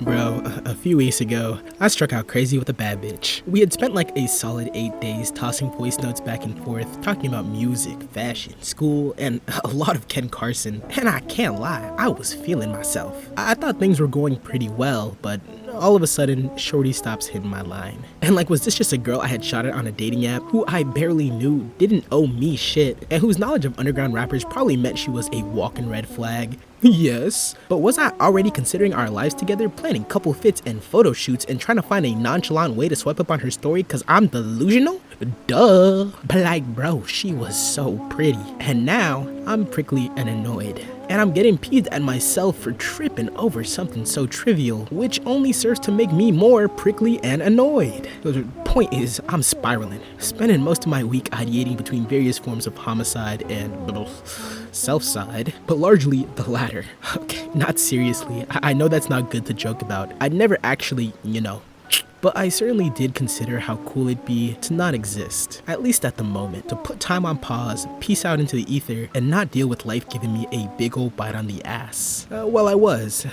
Bro, a few weeks ago, I struck out crazy with a bad bitch. We had spent like a solid 8 days tossing voice notes back and forth, talking about music, fashion, school, and a lot of Ken Carson. And I can't lie, I was feeling myself. I thought things were going pretty well, but all of a sudden, Shorty stops hitting my line. And like, was this just a girl I had shot at on a dating app who I barely knew, didn't owe me shit, and whose knowledge of underground rappers probably meant she was a walking red flag? Yes. But was I already considering our lives together, planning couple fits and photo shoots, and trying to find a nonchalant way to swipe up on her story cause I'm delusional? Duh. But like, bro, she was so pretty. And now, I'm prickly and annoyed. And I'm getting peeved at myself for tripping over something so trivial, which only serves to make me more prickly and annoyed. The point is, I'm spiraling, spending most of my week ideating between various forms of homicide and self-side, but largely the latter. Okay, not seriously, I know that's not good to joke about. I'd never actually, but I certainly did consider how cool it'd be to not exist, at least at the moment, to put time on pause, peace out into the ether, and not deal with life giving me a big ol' bite on the ass. Well, I was,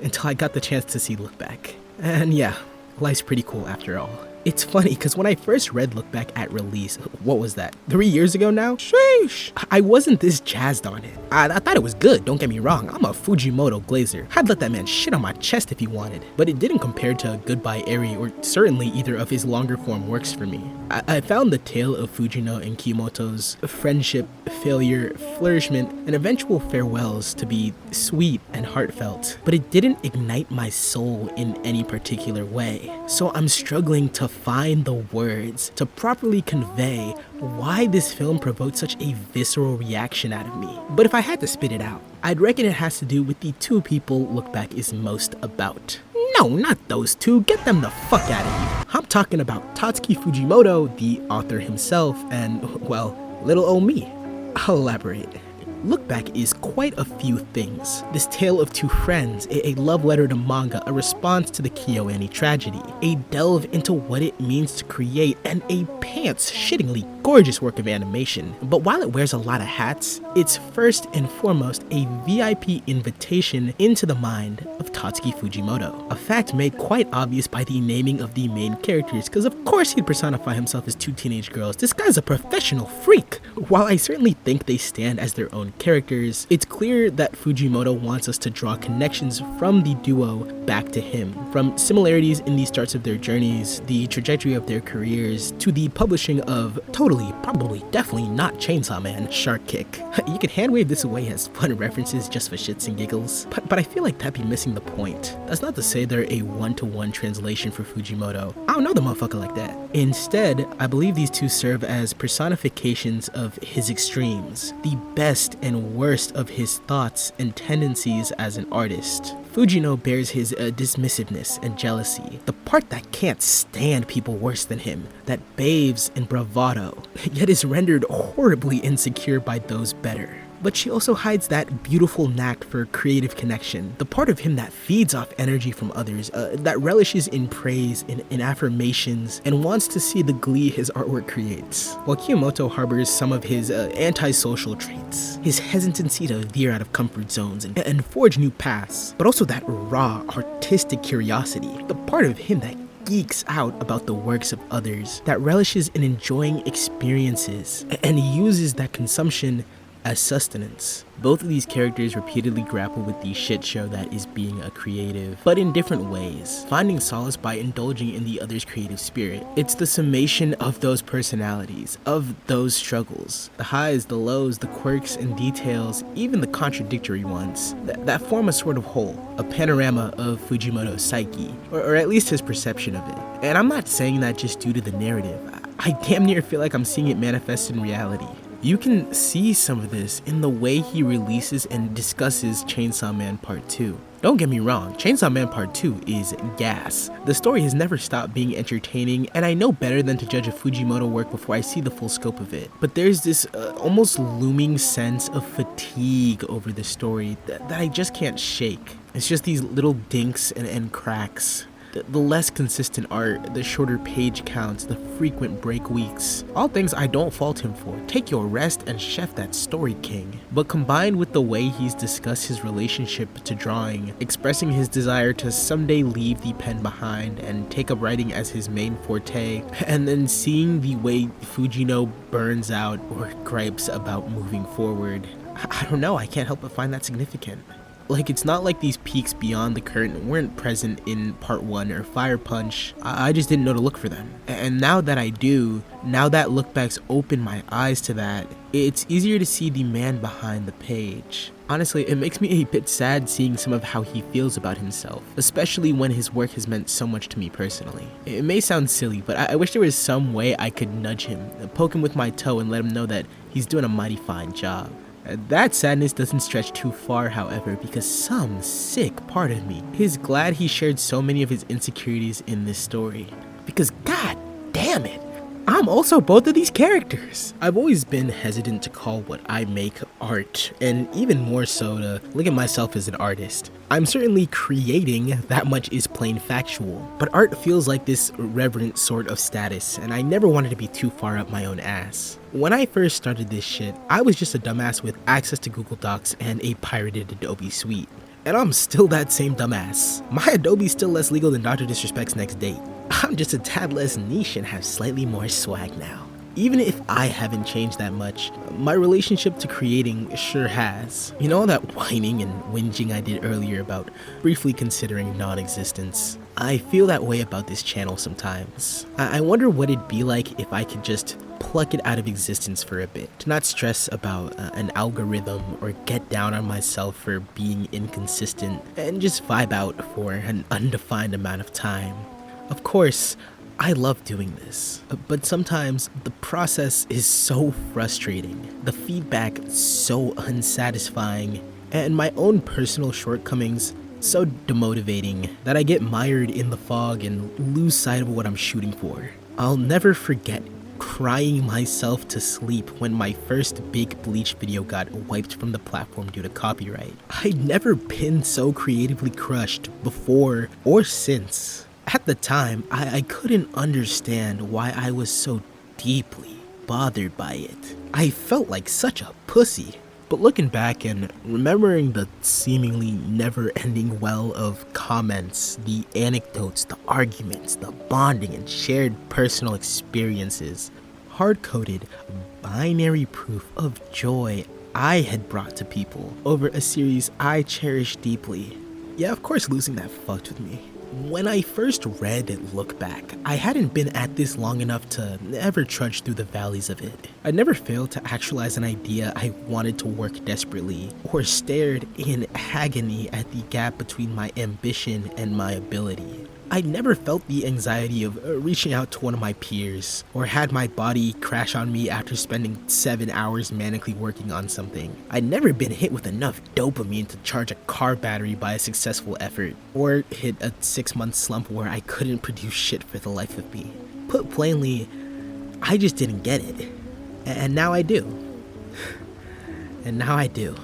until I got the chance to see Look Back. And yeah, life's pretty cool after all. It's funny, because when I first read Look Back at release, what was that, 3 years ago now? Sheesh! I wasn't this jazzed on it. I thought it was good, don't get me wrong, I'm a Fujimoto glazer. I'd let that man shit on my chest if he wanted. But it didn't compare to Goodbye Eri or certainly either of his longer form works for me. I found the tale of Fujino and Kyomoto's friendship, failure, flourishment, and eventual farewells to be sweet and heartfelt, but it didn't ignite my soul in any particular way. So I'm struggling to find the words to properly convey why this film provoked such a visceral reaction out of me. But if I had to spit it out, I'd reckon it has to do with the two people Look Back is most about. No, not those two, get them the fuck out of here. I'm talking about Tatsuki Fujimoto, the author himself, and, well, little old me. I'll elaborate. Look Back is quite a few things. This tale of two friends, a love letter to manga, a response to the KyoAni tragedy, a delve into what it means to create, and a pants-shittingly gorgeous work of animation. But while it wears a lot of hats, it's first and foremost a VIP invitation into the mind of Tatsuki Fujimoto. A fact made quite obvious by the naming of the main characters, because of course he'd personify himself as two teenage girls. This guy's a professional freak! While I certainly think they stand as their own characters, it's clear that Fujimoto wants us to draw connections from the duo back to him. From similarities in the starts of their journeys, the trajectory of their careers, to the publishing of totally, probably, definitely not Chainsaw Man, Shark Kick. You could handwave this away as fun references just for shits and giggles, but I feel like that'd be missing the point. That's not to say they're a one-to-one translation for Fujimoto. I don't know the motherfucker like that. Instead, I believe these two serve as personifications of his extremes, the best and worst of his thoughts and tendencies as an artist. Fujino bears his dismissiveness and jealousy, the part that can't stand people worse than him, that bathes in bravado, yet is rendered horribly insecure by those better. But she also hides that beautiful knack for creative connection, the part of him that feeds off energy from others, that relishes in praise, in affirmations, and wants to see the glee his artwork creates. While Kyomoto harbors some of his antisocial traits, his hesitancy to veer out of comfort zones and forge new paths, but also that raw, artistic curiosity, the part of him that geeks out about the works of others, that relishes in enjoying experiences, and uses that consumption as sustenance. Both of these characters repeatedly grapple with the shit show that is being a creative, but in different ways, finding solace by indulging in the other's creative spirit. It's the summation of those personalities, of those struggles, the highs, the lows, the quirks and details, even the contradictory ones, that form a sort of whole, a panorama of Fujimoto's psyche, or at least his perception of it. And I'm not saying that just due to the narrative. I damn near feel like I'm seeing it manifest in reality. You can see some of this in the way he releases and discusses Chainsaw Man Part 2. Don't get me wrong, Chainsaw Man Part 2 is gas. The story has never stopped being entertaining, and I know better than to judge a Fujimoto work before I see the full scope of it. But there's this almost looming sense of fatigue over the story that I just can't shake. It's just these little dinks and cracks. The less consistent art, the shorter page counts, the frequent break weeks. All things I don't fault him for. Take your rest and chef that story king. But combined with the way he's discussed his relationship to drawing, expressing his desire to someday leave the pen behind and take up writing as his main forte, and then seeing the way Fujino burns out or gripes about moving forward, I don't know, I can't help but find that significant. Like, it's not like these peaks beyond the curtain weren't present in part 1 or Fire Punch. I just didn't know to look for them. And now that I do, now that look backs open my eyes to that, it's easier to see the man behind the page. Honestly, it makes me a bit sad seeing some of how he feels about himself, especially when his work has meant so much to me personally. It may sound silly, but I wish there was some way I could nudge him, poke him with my toe and let him know that he's doing a mighty fine job. That sadness doesn't stretch too far, however, because some sick part of me is glad he shared so many of his insecurities in this story. Because god damn it, I'm also both of these characters. I've always been hesitant to call what I make art, and even more so to look at myself as an artist. I'm certainly creating, that much is plain factual, but art feels like this reverent sort of status, and I never wanted to be too far up my own ass. When I first started this shit, I was just a dumbass with access to Google Docs and a pirated Adobe suite. And I'm still that same dumbass. My Adobe's still less legal than Dr. Disrespect's next date. I'm just a tad less niche and have slightly more swag now. Even if I haven't changed that much, my relationship to creating sure has. You know all that whining and whinging I did earlier about briefly considering non-existence? I feel that way about this channel sometimes. I wonder what it'd be like if I could just pluck it out of existence for a bit, to not stress about an algorithm or get down on myself for being inconsistent, and just vibe out for an undefined amount of time. Of course, I love doing this, but sometimes the process is so frustrating, the feedback so unsatisfying, and my own personal shortcomings so demotivating that I get mired in the fog and lose sight of what I'm shooting for. I'll never forget crying myself to sleep when my first big Bleach video got wiped from the platform due to copyright. I'd never been so creatively crushed before or since. At the time, I couldn't understand why I was so deeply bothered by it. I felt like such a pussy. But looking back and remembering the seemingly never-ending well of comments, the anecdotes, the arguments, the bonding and shared personal experiences, hard-coded binary proof of joy I had brought to people over a series I cherished deeply. Yeah, of course losing that fucked with me. When I first read Look Back, I hadn't been at this long enough to ever trudge through the valleys of it. I never failed to actualize an idea I wanted to work desperately, or stared in agony at the gap between my ambition and my ability. I never felt the anxiety of reaching out to one of my peers, or had my body crash on me after spending 7 hours manically working on something. I'd never been hit with enough dopamine to charge a car battery by a successful effort, or hit a 6-month slump where I couldn't produce shit for the life of me. Put plainly, I just didn't get it. And now I do. And now I do.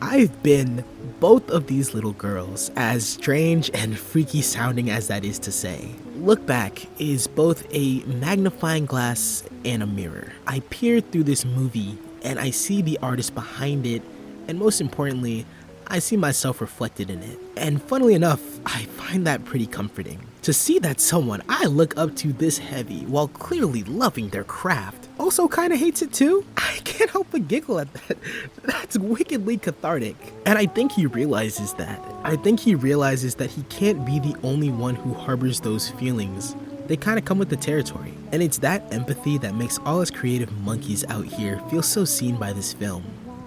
I've been both of these little girls, as strange and freaky sounding as that is to say. Look Back is both a magnifying glass and a mirror. I peer through this movie and I see the artist behind it, and most importantly, I see myself reflected in it. And funnily enough, I find that pretty comforting. To see that someone I look up to this heavy while clearly loving their craft also kinda hates it too, I can't help but giggle at that. That's wickedly cathartic. And I think he realizes that. I think he realizes that he can't be the only one who harbors those feelings. They kinda come with the territory. And it's that empathy that makes all us creative monkeys out here feel so seen by this film.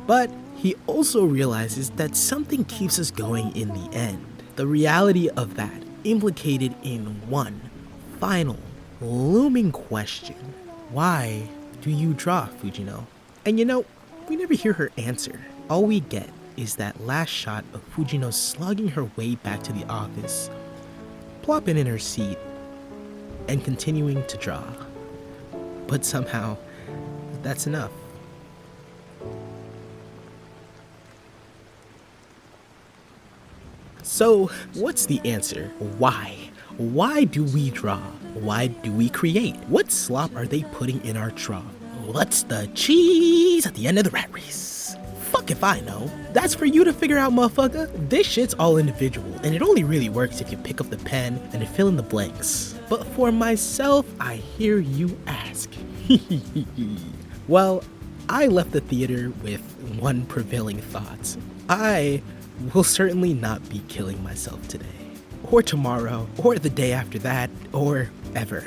But he also realizes that something keeps us going in the end. The reality of that implicated in one final, looming question. Why do you draw, Fujino? And you know, we never hear her answer. All we get is that last shot of Fujino slogging her way back to the office, plopping in her seat, and continuing to draw. But somehow, that's enough. So, what's the answer? Why? Why do we draw? Why do we create? What slop are they putting in our trough? What's the cheese at the end of the rat race? Fuck if I know. That's for you to figure out, motherfucker. This shit's all individual, and it only really works if you pick up the pen and fill in the blanks. But for myself, I hear you ask. Well, I left the theater with one prevailing thought. I will certainly not be killing myself today, or tomorrow, or the day after that, or ever.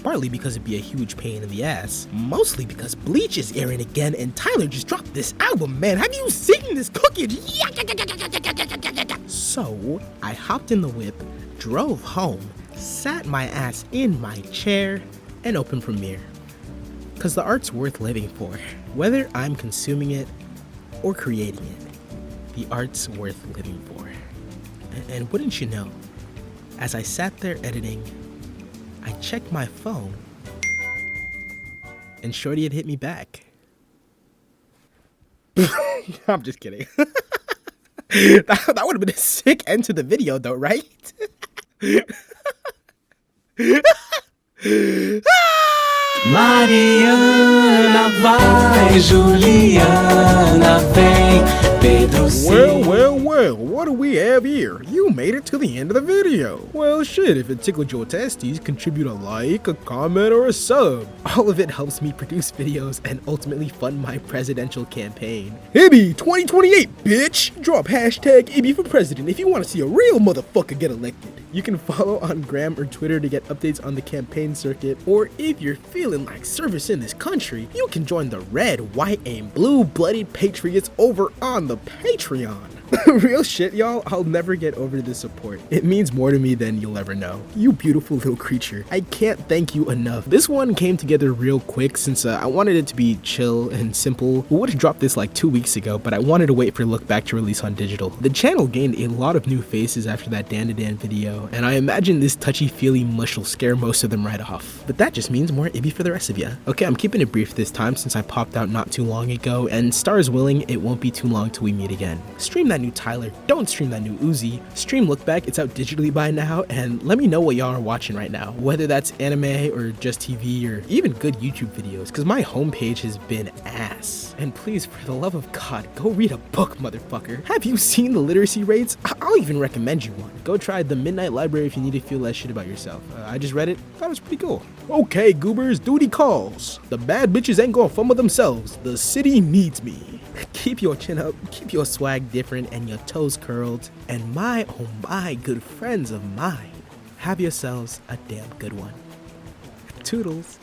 Partly because it'd be a huge pain in the ass, mostly because Bleach is airing again and Tyler just dropped this album, man. Have you seen this cookie? So, I hopped in the whip, drove home, sat my ass in my chair, and opened Premiere. Cause the art's worth living for, whether I'm consuming it or creating it. The art's worth living for. And wouldn't you know, as I sat there editing, I checked my phone, and Shorty had hit me back. I'm just kidding. That would have been a sick end to the video though, right? Mariana vai, Juliana vem, Pedro Well, what do we have here? You made it to the end of the video. Well, shit, if it tickled your testes, contribute a like, a comment, or a sub. All of it helps me produce videos and ultimately fund my presidential campaign. Ibby 2028, bitch! Drop hashtag Ibby for president if you want to see a real motherfucker get elected. You can follow on Gram or Twitter to get updates on the campaign circuit, or if you're feeling like service in this country, you can join the red, white, and blue-blooded patriots over on the Patreon. Real shit, y'all, I'll never get over this support. It means more to me than you'll ever know. You beautiful little creature. I can't thank you enough. This one came together real quick since I wanted it to be chill and simple. We would have dropped this like 2 weeks ago, but I wanted to wait for Look Back to release on digital. The channel gained a lot of new faces after that Dan video, and I imagine this touchy-feely mush will scare most of them right off. But that just means more Ibby for the rest of ya. Okay, I'm keeping it brief this time since I popped out not too long ago, and stars willing, it won't be too long till we meet again. Stream that new Tyler, don't stream that new Uzi. Stream Look Back, it's out digitally by now, and let me know what y'all are watching right now, whether that's anime or just TV or even good YouTube videos, because my homepage has been ass. And please, for the love of God, go read a book, motherfucker. Have you seen the literacy rates? I'll even recommend you one. Go try The Midnight Library if you need to feel less shit about yourself. I just read it, thought it was pretty cool. Okay, goobers, duty calls. The bad bitches ain't gonna fumble themselves. The city needs me. Keep your chin up, keep your swag different, and your toes curled. And my, oh my, good friends of mine, have yourselves a damn good one. Toodles.